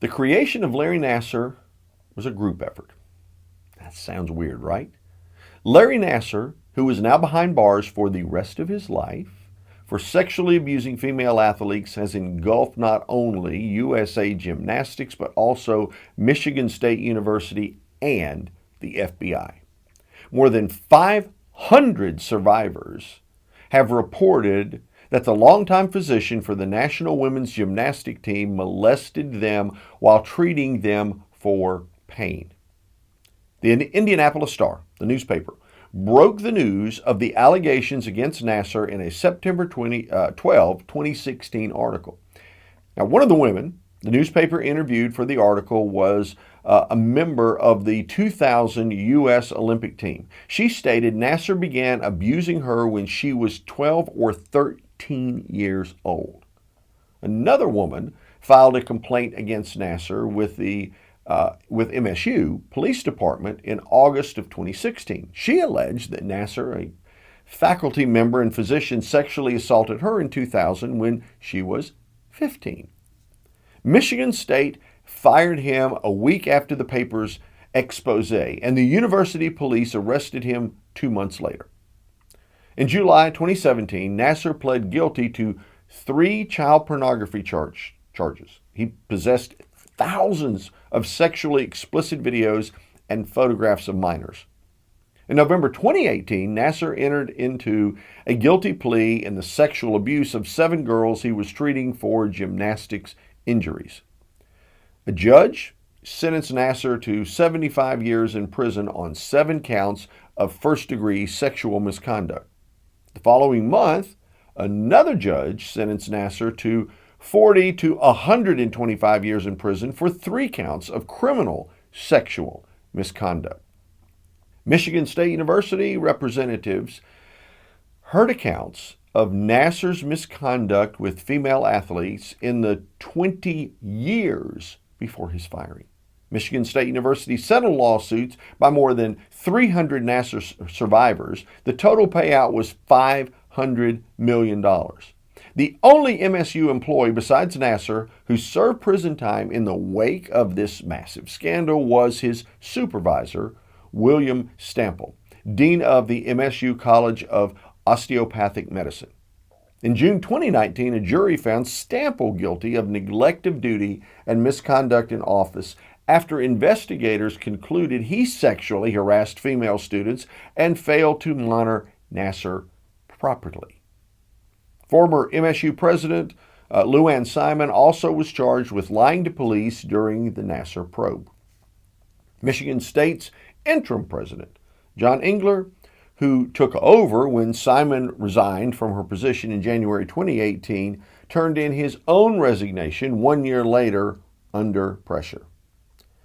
The creation of Larry Nassar was a group effort. That sounds weird, right? Larry Nassar, who is now behind bars for the rest of his life for sexually abusing female athletes, has engulfed not only USA Gymnastics, but also Michigan State University and the FBI. More than 500 survivors have reported that the longtime physician for the national women's gymnastic team molested them while treating them for pain. The Indianapolis Star, the newspaper, broke the news of the allegations against Nassar in a September 12, 2016 article. Now, one of the women the newspaper interviewed for the article was a member of the 2000 U.S. Olympic team. She stated Nassar began abusing her when she was 12 or 13 years old. Another woman filed a complaint against Nassar with MSU Police Department in August of 2016. She alleged that Nassar, a faculty member and physician, sexually assaulted her in 2000 when she was 15. Michigan State fired him a week after the paper's expose, and the university police arrested him 2 months later. In July 2017, Nassar pled guilty to 3 child pornography charges. He possessed thousands of sexually explicit videos and photographs of minors. In November 2018, Nassar entered into a guilty plea in the sexual abuse of 7 girls he was treating for gymnastics injuries. A judge sentenced Nassar to 75 years in prison on 7 counts of first-degree sexual misconduct. The following month, another judge sentenced Nassar to 40 to 125 years in prison for 3 counts of criminal sexual misconduct. Michigan State University representatives heard accounts of Nassar's misconduct with female athletes in the 20 years before his firing. Michigan State University settled lawsuits by more than 300 Nassar survivors. The total payout was $500 million. The only MSU employee besides Nassar who served prison time in the wake of this massive scandal was his supervisor, William Stample, dean of the MSU College of Osteopathic Medicine. In June 2019, a jury found Stample guilty of neglect of duty and misconduct in office after investigators concluded he sexually harassed female students and failed to monitor Nassar properly. Former MSU president Lou Ann Simon also was charged with lying to police during the Nassar probe. Michigan State's interim president, John Engler, who took over when Simon resigned from her position in January 2018, turned in his own resignation 1 year later under pressure.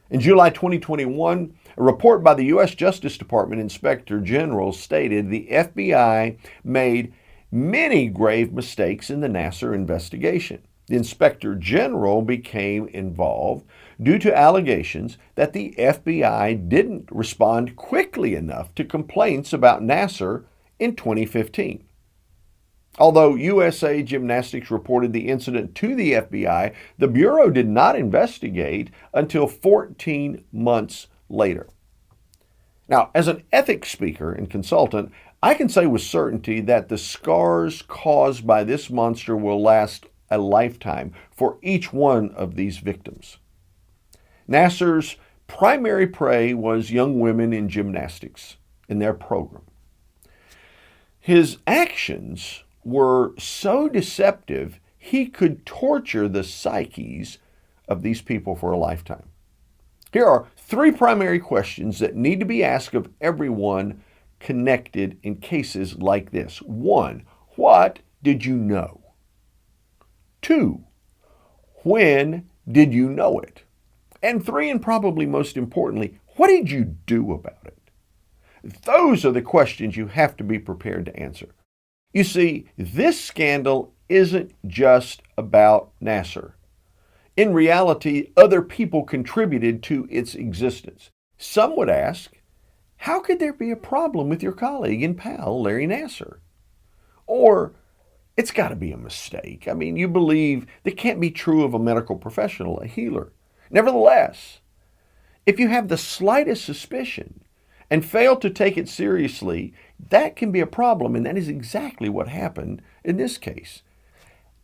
In July 2021, a report by the U.S. Justice Department Inspector General stated the FBI made many grave mistakes in the Nassar investigation. The Inspector General became involved due to allegations that the FBI didn't respond quickly enough to complaints about Nassar in 2015. Although USA Gymnastics reported the incident to the FBI, the Bureau did not investigate until 14 months later. Now, as an ethics speaker and consultant, I can say with certainty that the scars caused by this monster will last a lifetime for each one of these victims. Nassar's primary prey was young women in gymnastics in their program. His actions were so deceptive, he could torture the psyches of these people for a lifetime. Here are 3 primary questions that need to be asked of everyone connected in cases like this. 1, what did you know? 2, when did you know it? And 3, and probably most importantly, what did you do about it? Those are the questions you have to be prepared to answer. You see, this scandal isn't just about Nassar. In reality, other people contributed to its existence. Some would ask, how could there be a problem with your colleague and pal, Larry Nassar? Or, it's got to be a mistake. I mean, you believe that can't be true of a medical professional, a healer. Nevertheless, if you have the slightest suspicion and fail to take it seriously, that can be a problem, and that is exactly what happened in this case.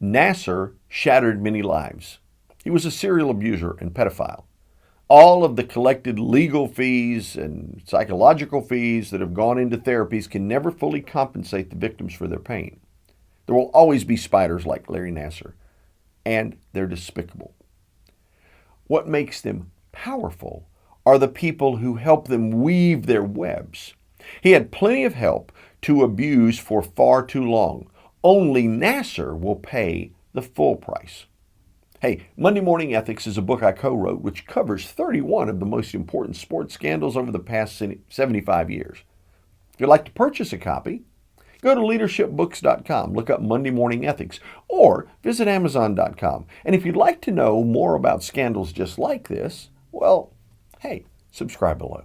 Nassar shattered many lives. He was a serial abuser and pedophile. All of the collected legal fees and psychological fees that have gone into therapies can never fully compensate the victims for their pain. There will always be spiders like Larry Nassar, and they're despicable. What makes them powerful are the people who help them weave their webs. He had plenty of help to abuse for far too long. Only Nassar will pay the full price. Hey, Monday Morning Ethics is a book I co-wrote which covers 31 of the most important sports scandals over the past 75 years. If you'd like to purchase a copy, go to leadershipbooks.com, look up Monday Morning Ethics, or visit Amazon.com. And if you'd like to know more about scandals just like this, well, hey, subscribe below.